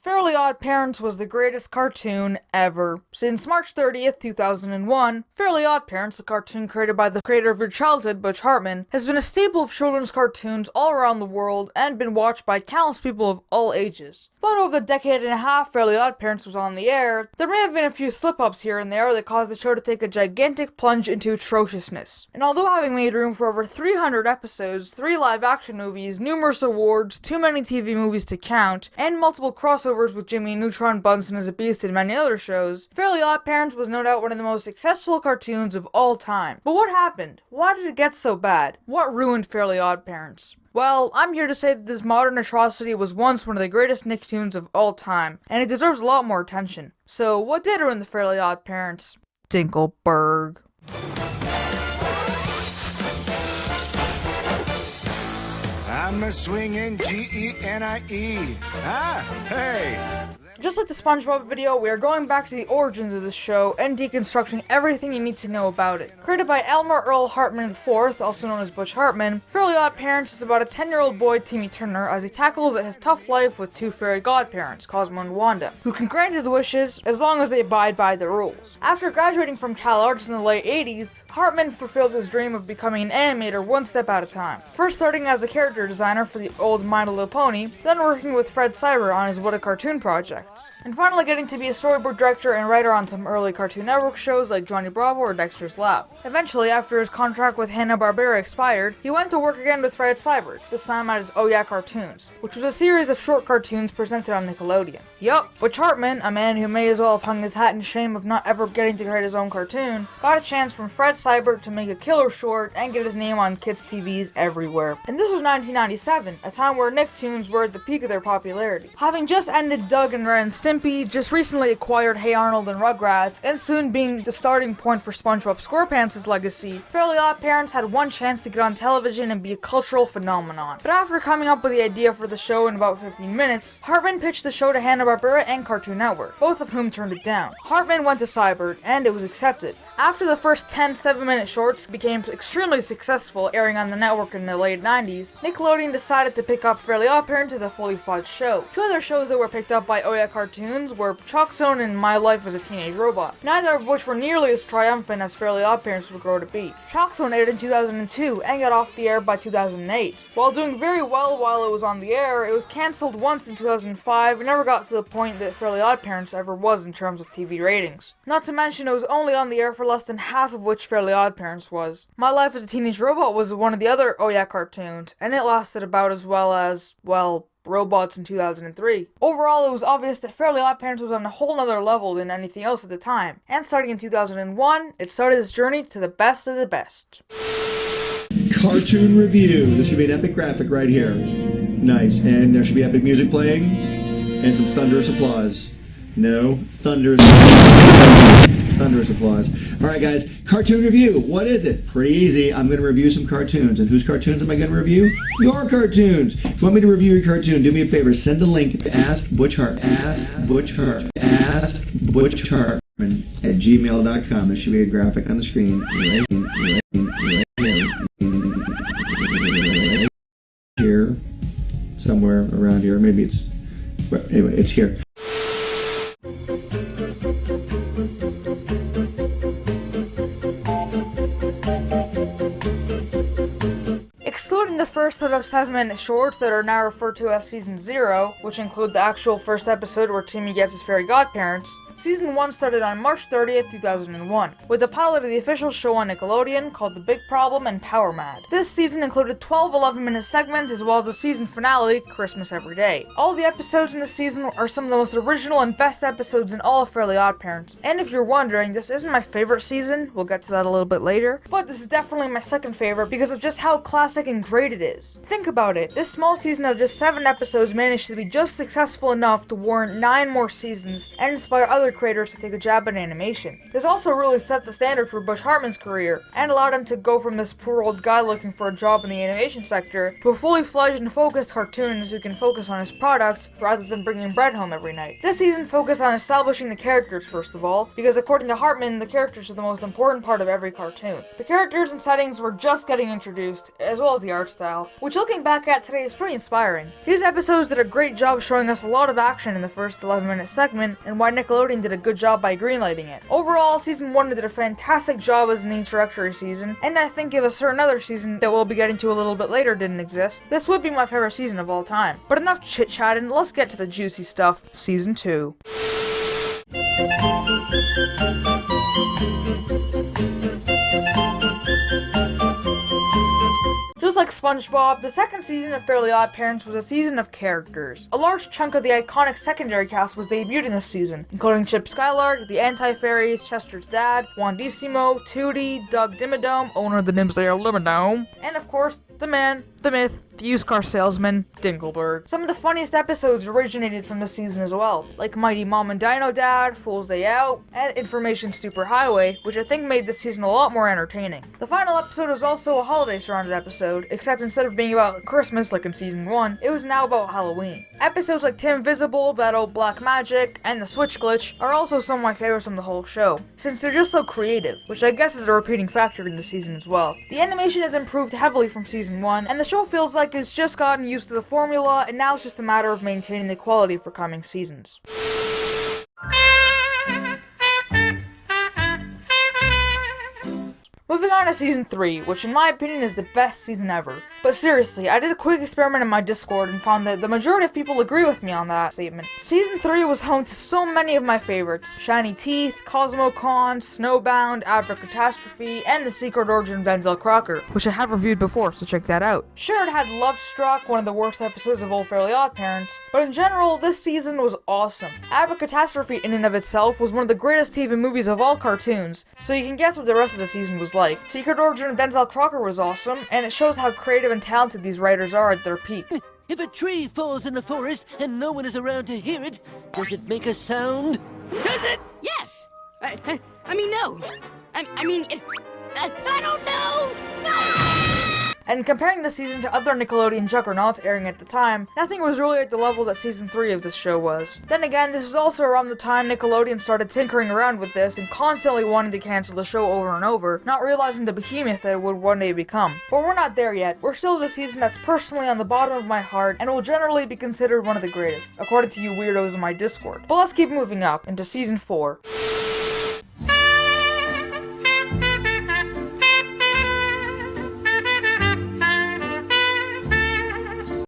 Fairly Oddparents was the greatest cartoon ever. Since March 30th, 2001, Fairly Oddparents, a cartoon created by the creator of Your Childhood, Butch Hartman, has been a staple of children's cartoons all around the world and been watched by countless people of all ages. But over the decade and a half Fairly Oddparents was on the air, there may have been a few slip-ups here and there that caused the show to take a gigantic plunge into atrociousness. And although having made room for over 300 episodes, 3 live-action movies, numerous awards, too many TV movies to count, and multiple crossovers with Gimme, Neutron, Bunsen as a Beast, and many other shows, Fairly Oddparents was no doubt one of the most successful cartoons of all time. But what happened? Why did it get so bad? What ruined Fairly Oddparents? Well, I'm here to say that this modern atrocity was once one of the greatest Nicktoons of all time, and it deserves a lot more attention. So, what did ruin the Fairly Oddparents? Dinkelberg. I'm a swinging Genie. Hey! Just like the SpongeBob video, we are going back to the origins of this show and deconstructing everything you need to know about it. Created by Elmer Earl Hartman IV, also known as Butch Hartman, Fairly Oddparents is about a 10-year-old boy, Timmy Turner, as he tackles his tough life with 2 fairy godparents, Cosmo and Wanda, who can grant his wishes as long as they abide by the rules. After graduating from Cal Arts in the late 80s, Hartman fulfilled his dream of becoming an animator one step at a time. First starting as a character designer for the old My Little Pony, then working with Fred Cyber on his What a Cartoon project. And finally getting to be a storyboard director and writer on some early Cartoon Network shows like Johnny Bravo or Dexter's Lab. Eventually, after his contract with Hanna-Barbera expired, he went to work again with Fred Cyber, this time at his Oh Yeah Cartoons, which was a series of short cartoons presented on Nickelodeon. Yup, Butch Hartman, a man who may as well have hung his hat in shame of not ever getting to create his own cartoon, got a chance from Fred Cyber to make a killer short and get his name on kids' TVs everywhere. And this was 1997, a time where Nicktoons were at the peak of their popularity. Having just ended Doug and Ren and Stimpy, just recently acquired Hey Arnold and Rugrats, and soon being the starting point for SpongeBob SquarePants' legacy, Fairly Oddparents had one chance to get on television and be a cultural phenomenon. But after coming up with the idea for the show in about 15 minutes, Hartman pitched the show to Hanna-Barbera and Cartoon Network, both of whom turned it down. Hartman went to Cyber, and it was accepted. After the first 10 7-minute shorts became extremely successful, airing on the network in the late 90s, Nickelodeon decided to pick up Fairly Oddparents as a fully fledged show. 2 other shows that were picked up by Oh Yeah Cartoons were Chalk Zone and My Life as a Teenage Robot, neither of which were nearly as triumphant as Fairly Oddparents would grow to be. Chalk Zone aired in 2002 and got off the air by 2008. While doing very well while it was on the air, it was cancelled once in 2005 and never got to the point that Fairly Oddparents ever was in terms of TV ratings. Not to mention it was only on the air for less than half of which Fairly Oddparents was. My Life as a Teenage Robot was one of the other Oh Yeah cartoons, and it lasted about as well as, well, Robots in 2003. Overall, it was obvious that Fairly Oddparents was on a whole nother level than anything else at the time, and starting in 2001, it started its journey to the best of the best. Cartoon review. This should be an epic graphic right here. Nice, and there should be epic music playing, and some thunderous applause. No, thunderous applause. Alright guys, cartoon review. What is it? Pretty easy. I'm going to review some cartoons. And whose cartoons am I going to review? Your cartoons. If you want me to review your cartoon, do me a favor. Send a link to Ask Butch Hartman at gmail.com. There should be a graphic on the screen right here. Somewhere around here. Maybe it's... Well, anyway, it's here. Excluding the first set of 7-minute shorts that are now referred to as Season 0, which include the actual first episode where Timmy gets his fairy godparents, Season 1 started on March 30th, 2001, with the pilot of the official show on Nickelodeon called The Big Problem and Power Mad. This season included 12 11-minute segments as well as the season finale, Christmas Every Day. All the episodes in this season are some of the most original and best episodes in all of Fairly Oddparents. And if you're wondering, this isn't my favorite season, we'll get to that a little bit later, but this is definitely my second favorite because of just how classic and great it is. Think about it, this small season of just 7 episodes managed to be just successful enough to warrant 9 more seasons and inspire other other creators to take a jab at animation. This also really set the standard for Butch Hartman's career, and allowed him to go from this poor old guy looking for a job in the animation sector to a fully fledged and focused cartoonist who can focus on his product rather than bringing bread home every night. This season focused on establishing the characters first of all, because according to Hartman, the characters are the most important part of every cartoon. The characters and settings were just getting introduced, as well as the art style, which looking back at today is pretty inspiring. These episodes did a great job showing us a lot of action in the first 11-minute segment, and why Nickelodeon did a good job by greenlighting it. Overall, season 1 did a fantastic job as an introductory season, and I think if a certain other season that we'll be getting to a little bit later didn't exist, this would be my favorite season of all time. But enough chit-chatting, let's get to the juicy stuff. Season 2. Just like SpongeBob, the second season of Fairly Oddparents was a season of characters. A large chunk of the iconic secondary cast was debuted in this season, including Chip Skylark, the Anti-Fairies, Chester's dad, Wandissimo, Tootie, Doug Dimmadome, owner of the Nimsdale Limodome, and of course, the man, the myth, the used car salesman, Dingleberg. Some of the funniest episodes originated from this season as well, like Mighty Mom and Dino Dad, Fool's Day Out, and Information Superhighway, which I think made this season a lot more entertaining. The final episode was also a holiday-surrounded episode, except instead of being about Christmas like in season 1, it was now about Halloween. Episodes like Tim Visible, That Old Black Magic, and The Switch Glitch are also some of my favorites from the whole show, since they're just so creative, which I guess is a repeating factor in the season as well. The animation has improved heavily from season 1, and the show feels like it's just gotten used to the formula, and now it's just a matter of maintaining the quality for coming seasons. Moving on to season 3, which in my opinion is the best season ever. But seriously, I did a quick experiment in my Discord and found that the majority of people agree with me on that statement. Season 3 was home to so many of my favorites: Shiny Teeth, CosmoCon, Snowbound, Abracatastrophe, and The Secret Origin of Denzel Crocker, which I have reviewed before, so check that out. Sure, it had Love Struck, one of the worst episodes of all Fairly Oddparents, but in general, this season was awesome. Abracatastrophe in and of itself was one of the greatest TV movies of all cartoons, so you can guess what the rest of the season was like. Secret Origin of Denzel Crocker was awesome, and it shows how creative and talented these writers are at their peak. If a tree falls in the forest and no one is around to hear it, does it make a sound? Does it? Yes. I mean, no. I mean, I don't know. And comparing the season to other Nickelodeon juggernauts airing at the time, nothing was really at the level that season 3 of this show was. Then again, this is also around the time Nickelodeon started tinkering around with this and constantly wanting to cancel the show over and over, not realizing the behemoth that it would one day become. But we're not there yet. We're still at a season that's personally on the bottom of my heart and will generally be considered one of the greatest, according to you weirdos in my Discord. But let's keep moving up into season 4.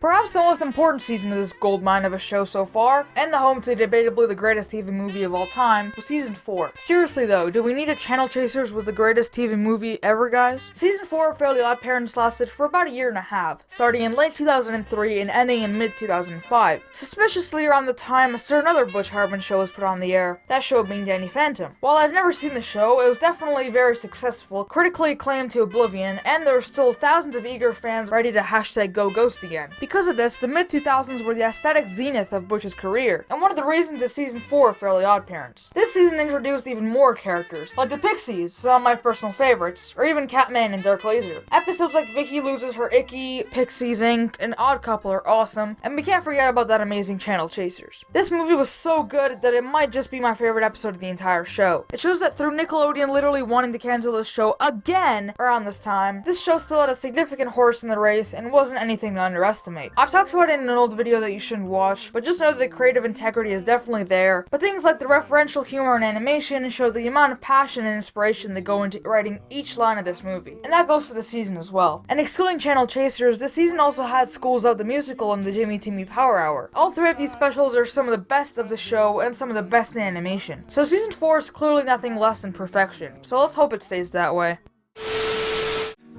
Perhaps the most important season of this goldmine of a show so far, and the home to debatably the greatest TV movie of all time, was season 4. Seriously though, do we need a Channel Chasers was the greatest TV movie ever, guys? Season 4 of Fairly Oddparents lasted for about a year and a half, starting in late 2003 and ending in mid-2005. Suspiciously around the time a certain other Butch Hartman show was put on the air, that show being Danny Phantom. While I've never seen the show, it was definitely very successful, critically acclaimed to oblivion, and there were still thousands of eager fans ready to hashtag go ghost again. Because of this, the mid-2000s were the aesthetic zenith of Butch's career, and one of the reasons is season 4 of Fairly Oddparents. This season introduced even more characters, like the Pixies, some of my personal favorites, or even Catman and Dark Laser. Episodes like Vicky Loses Her Icky, Pixies Inc., and Odd Couple are awesome, and we can't forget about that amazing Channel Chasers. This movie was so good that it might just be my favorite episode of the entire show. It shows that through Nickelodeon literally wanting to cancel this show again around this time, this show still had a significant horse in the race and wasn't anything to underestimate. I've talked about it in an old video that you shouldn't watch, but just know that the creative integrity is definitely there, but things like the referential humor and animation show the amount of passion and inspiration that go into writing each line of this movie. And that goes for the season as well. And excluding Channel Chasers, this season also had Schools Out the Musical and the Jimmy Timmy Power Hour. All three of these specials are some of the best of the show and some of the best in animation. So season 4 is clearly nothing less than perfection, so let's hope it stays that way.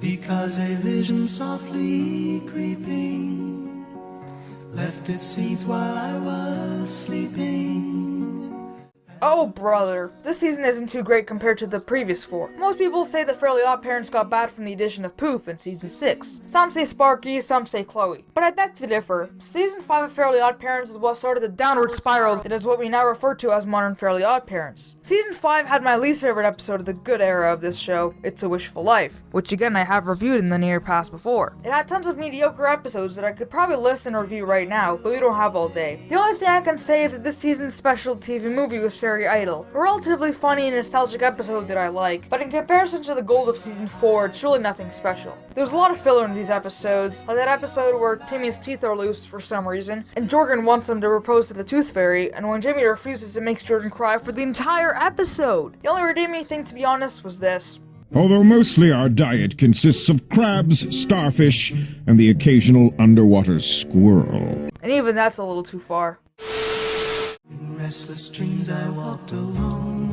Because a vision softly creeping left its seeds while I was sleeping. Oh brother, this season isn't too great compared to the previous 4. Most people say that Fairly Oddparents got bad from the addition of Poof in season 6. Some say Sparky, some say Chloe. But I beg to differ. Season 5 of Fairly Oddparents is what started the downward spiral that is what we now refer to as modern Fairly Oddparents. Season 5 had my least favorite episode of the good era of this show, It's a Wishful Life, which again I have reviewed in the near past before. It had tons of mediocre episodes that I could probably list and review right now, but we don't have all day. The only thing I can say is that this season's special TV movie was Fairy Idol, a relatively funny and nostalgic episode that I like, but in comparison to the gold of season 4, it's really nothing special. There's a lot of filler in these episodes, like that episode where Timmy's teeth are loose for some reason, and Jorgen wants him to propose to the Tooth Fairy, and when Jimmy refuses, it makes Jorgen cry for the entire episode. The only redeeming thing, to be honest, was this. Although mostly our diet consists of crabs, starfish, and the occasional underwater squirrel. And even that's a little too far. In restless dreams I walked alone.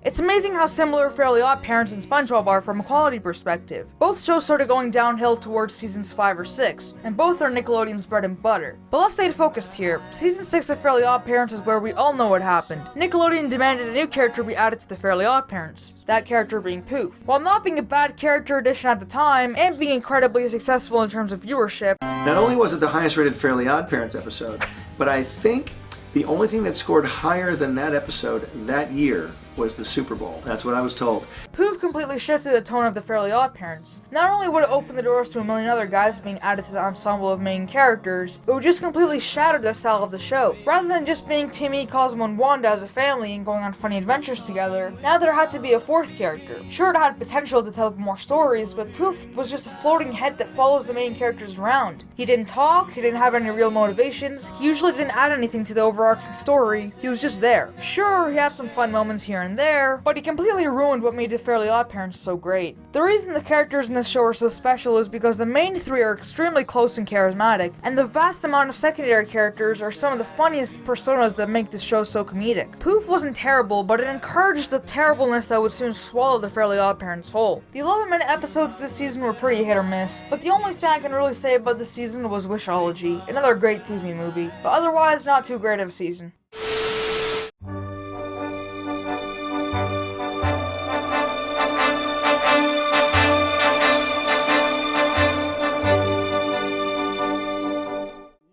It's amazing how similar Fairly Oddparents and SpongeBob are from a quality perspective. Both shows started going downhill towards seasons 5 or 6, and both are Nickelodeon's bread and butter. But let's stay focused here. Season 6 of Fairly Oddparents is where we all know what happened. Nickelodeon demanded a new character be added to the Fairly Oddparents, that character being Poof. While not being a bad character addition at the time, and being incredibly successful in terms of viewership, Not only was it the highest rated Fairly Oddparents episode, but I think the only thing that scored higher than that episode that year was the Super Bowl. That's what I was told. Poof completely shifted the tone of the Fairly Oddparents. Not only would it open the doors to a million other guys being added to the ensemble of main characters, it would just completely shatter the style of the show. Rather than just being Timmy, Cosmo, and Wanda as a family and going on funny adventures together, now there had to be a fourth character. Sure, it had potential to tell more stories, but Poof was just a floating head that follows the main characters around. He didn't talk, he didn't have any real motivations, he usually didn't add anything to the overarching story, he was just there. Sure, he had some fun moments here and there, but he completely ruined what made the Fairly Oddparents so great. The reason the characters in this show are so special is because the main 3 are extremely close and charismatic, and the vast amount of secondary characters are some of the funniest personas that make this show so comedic. Poof wasn't terrible, but it encouraged the terribleness that would soon swallow the Fairly Oddparents whole. The 11-minute episodes this season were pretty hit or miss, but the only thing I can really say about this season was Wishology, another great TV movie, but otherwise not too great of a season.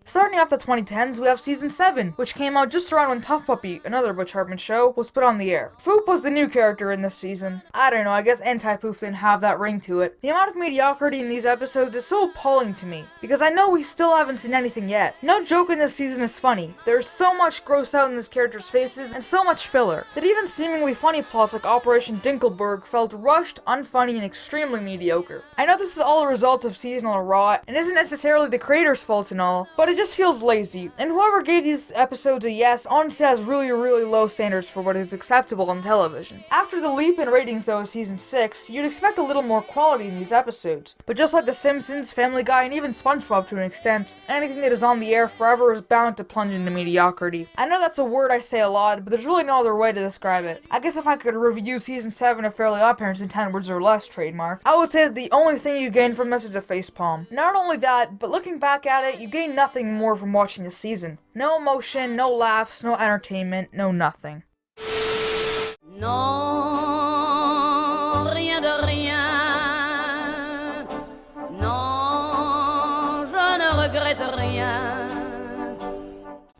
Starting off the 2010s, we have Season 7, which came out just around when Tough Puppy, another Butch Hartman show, was put on the air. Foop was the new character in this season. I don't know, I guess Anti-Poof didn't have that ring to it. The amount of mediocrity in these episodes is so appalling to me, because I know we still haven't seen anything yet. No joke in this season is funny. There's so much gross out in this character's faces, and so much filler, that even seemingly funny plots like Operation Dinkelberg felt rushed, unfunny, and extremely mediocre. I know this is all a result of seasonal rot, and isn't necessarily the creator's fault and all, but it just feels lazy, and whoever gave these episodes a yes honestly has really low standards for what is acceptable on television. After the leap in ratings though of season 6, you'd expect a little more quality in these episodes, but just like The Simpsons, Family Guy, and even SpongeBob to an extent, anything that is on the air forever is bound to plunge into mediocrity. I know that's a word I say a lot, but there's really no other way to describe it. I guess if I could review season 7 of Fairly Oddparents in 10 words or less, trademark, I would say that the only thing you gain from this is a facepalm. Not only that, but looking back at it, you gain nothing more from watching this season. No emotion, no laughs, no entertainment, no nothing. Non, rien de rien. Non, je ne regrette rien.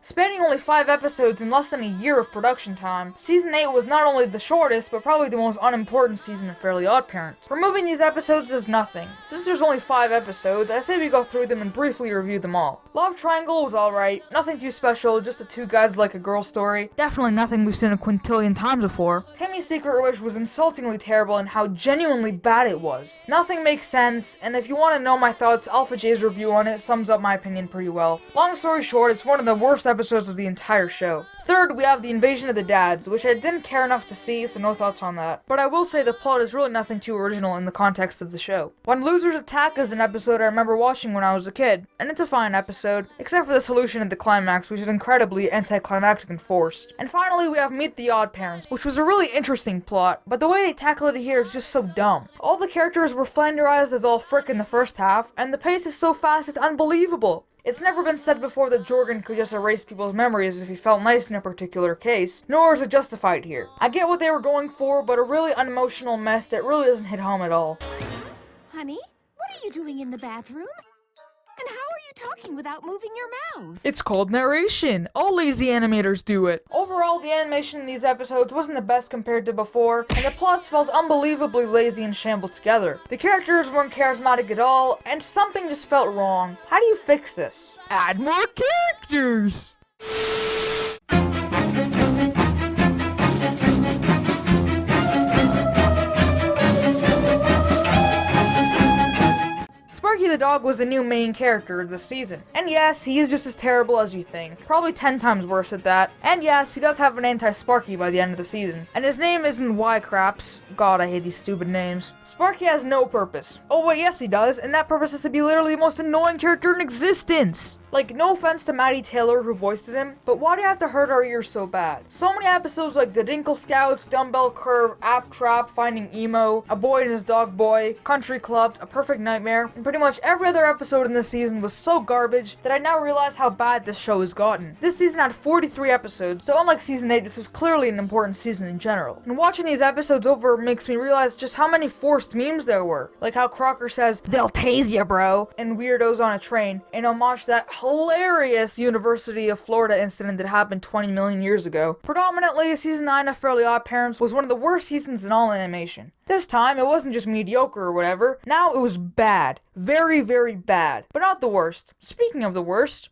Spanning only 5 episodes in less than a year of production time, Season 8 was not only the shortest, but probably the most unimportant season of Fairly Oddparents. Removing these episodes is nothing. Since there's only 5 episodes, I say we go through them and briefly review them all. Love Triangle was alright, nothing too special, just a 2 guys like a girl story. Definitely nothing we've seen a quintillion times before. Timmy's Secret Wish was insultingly terrible in how genuinely bad it was. Nothing makes sense, and if you want to know my thoughts, Alpha J's review on it sums up my opinion pretty well. Long story short, it's one of the worst episodes of the entire show. Third, we have the Invasion of the Dads, which I didn't care enough to see, so no thoughts on that. But I will say the plot is really nothing too original in the context of the show. When Losers Attack is an episode I remember watching when I was a kid, and it's a fine episode, except for the solution at the climax, which is incredibly anticlimactic and forced. And finally, we have Meet the Oddparents, which was a really interesting plot, but the way they tackle it here is just so dumb. All the characters were flanderized as all frick in the first half, and the pace is so fast it's unbelievable. It's never been said before that Jorgen could just erase people's memories if he felt nice in a particular case, nor is it justified here. I get what they were going for, but a really unemotional mess that really doesn't hit home at all. Honey, what are you doing in the bathroom? And how are you talking without moving your mouth? It's called narration. All lazy animators do it. Overall, the animation in these episodes wasn't the best compared to before, and the plots felt unbelievably lazy and shambled together. The characters weren't charismatic at all, and something just felt wrong. How do you fix this? Add more characters! Sparky the dog was the new main character this season. And yes, he is just as terrible as you think. Probably 10 times worse at that. And yes, he does have an anti-Sparky by the end of the season. And his name isn't Y-Craps. God, I hate these stupid names. Sparky has no purpose. Oh wait, yes he does, and that purpose is to be literally the most annoying character in existence. Like, no offense to Maddie Taylor who voices him, but why do you have to hurt our ears so bad? So many episodes like The Dinkle Scouts, Dumbbell Curve, App Trap, Finding Emo, A Boy and His Dog Boy, Country Clubbed, A Perfect Nightmare, and pretty much every other episode in this season was so garbage that I now realize how bad this show has gotten. This season had 43 episodes, so unlike season 8, this was clearly an important season in general. And watching these episodes over makes me realize just how many forced memes there were. Like how Crocker says, "They'll tase ya, bro," and Weirdos on a Train, in homage to that hilarious University of Florida incident that happened 20 million years ago. Predominantly, season 9 of Fairly Oddparents was one of the worst seasons in all animation. This time, it wasn't just mediocre or whatever. Now it was bad. Very, very bad. But not the worst. Speaking of the worst...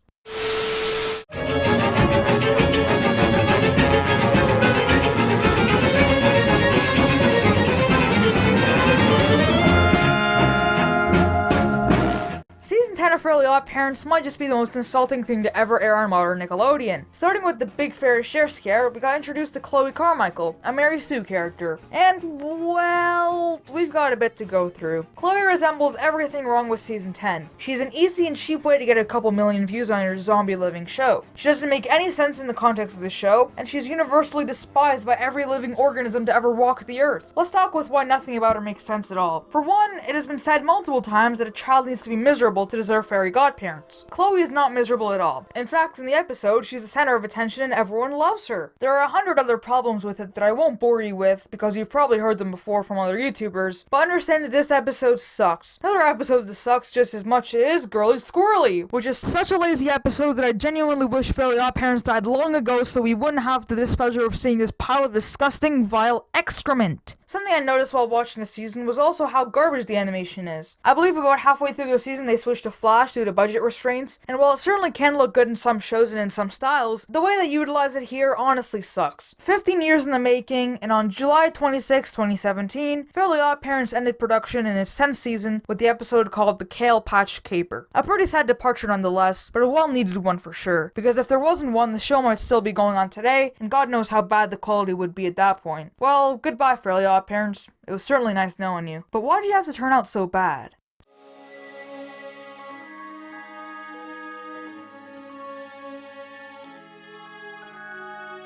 Season 10 of Fairly Oddparents might just be the most insulting thing to ever air on modern Nickelodeon. Starting with the big fairy share scare, we got introduced to Chloe Carmichael, a Mary Sue character. And, well, we've got a bit to go through. Chloe resembles everything wrong with Season 10. She's an easy and cheap way to get a couple million views on your zombie living show. She doesn't make any sense in the context of the show, and she's universally despised by every living organism to ever walk the earth. Let's talk with why nothing about her makes sense at all. For one, it has been said multiple times that a child needs to be miserable to deserve fairy godparents. Chloe is not miserable at all. In fact, in the episode, she's the center of attention and everyone loves her. There are 100 other problems with it that I won't bore you with because you've probably heard them before from other YouTubers, but understand that this episode sucks. Another episode that sucks just as much is Girly Squirrely, which is such a lazy episode that I genuinely wish Fairly Oddparents died long ago so we wouldn't have the displeasure of seeing this pile of disgusting, vile excrement. Something I noticed while watching the season was also how garbage the animation is. I believe about halfway through the season they switched to Flash due to budget restraints, and while it certainly can look good in some shows and in some styles, the way they utilize it here honestly sucks. 15 years in the making, and on July 26, 2017, Fairly Oddparents ended production in its 10th season with the episode called The Kale Patch Caper. A pretty sad departure nonetheless, but a well-needed one for sure, because if there wasn't one, the show might still be going on today, and God knows how bad the quality would be at that point. Well, goodbye Fairly Oddparents. It was certainly nice knowing you. But why did you have to turn out so bad?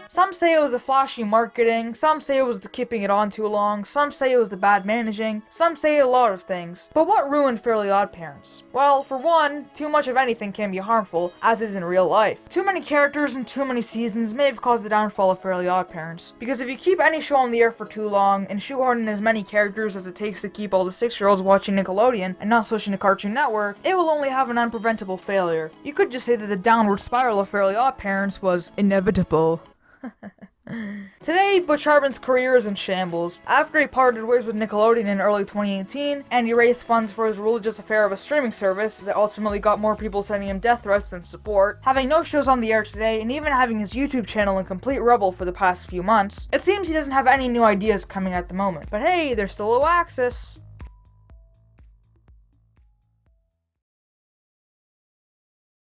Some say it was the flashy marketing, some say it was the keeping it on too long, some say it was the bad managing, some say a lot of things. But what ruined Fairly Oddparents? Well, for one, too much of anything can be harmful, as is in real life. Too many characters and too many seasons may have caused the downfall of Fairly Oddparents. Because if you keep any show on the air for too long, and shoehorn in as many characters as it takes to keep all the 6-year-olds watching Nickelodeon, and not switching to Cartoon Network, it will only have an unpreventable failure. You could just say that the downward spiral of Fairly Oddparents was inevitable. Today, Butch Hartman's career is in shambles. After he parted ways with Nickelodeon in early 2018, and he raised funds for his religious affair of a streaming service that ultimately got more people sending him death threats than support, having no shows on the air today, and even having his YouTube channel in complete rubble for the past few months, it seems he doesn't have any new ideas coming at the moment. But hey, there's still Oaxis.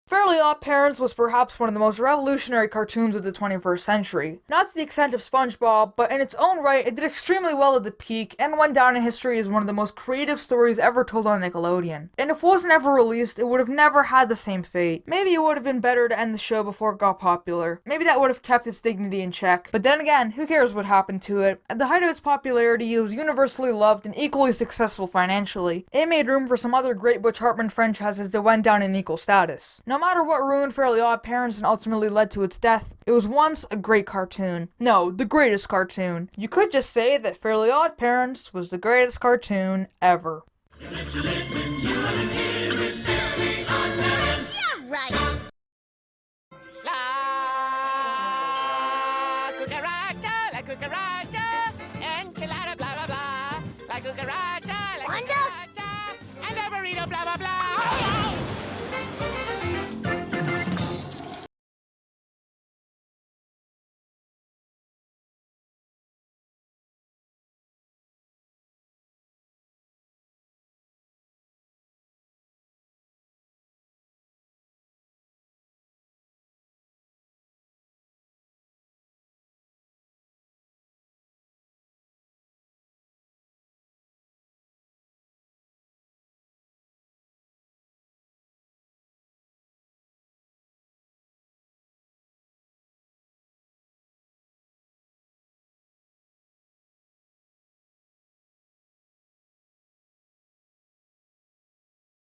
Fairly Oddparents was perhaps one of the most revolutionary cartoons of the 21st century. Not to the extent of SpongeBob, but in its own right, it did extremely well at the peak, and went down in history as one of the most creative stories ever told on Nickelodeon. And if it wasn't ever released, it would have never had the same fate. Maybe it would have been better to end the show before it got popular. Maybe that would have kept its dignity in check. But then again, who cares what happened to it? At the height of its popularity, it was universally loved and equally successful financially. It made room for some other great Butch Hartman franchises that went down in equal status. No no matter what ruined Fairly Oddparents and ultimately led to its death, it was once a great cartoon. No, the greatest cartoon. You could just say that Fairly Oddparents was the greatest cartoon ever. Yeah, right. La cucaracha,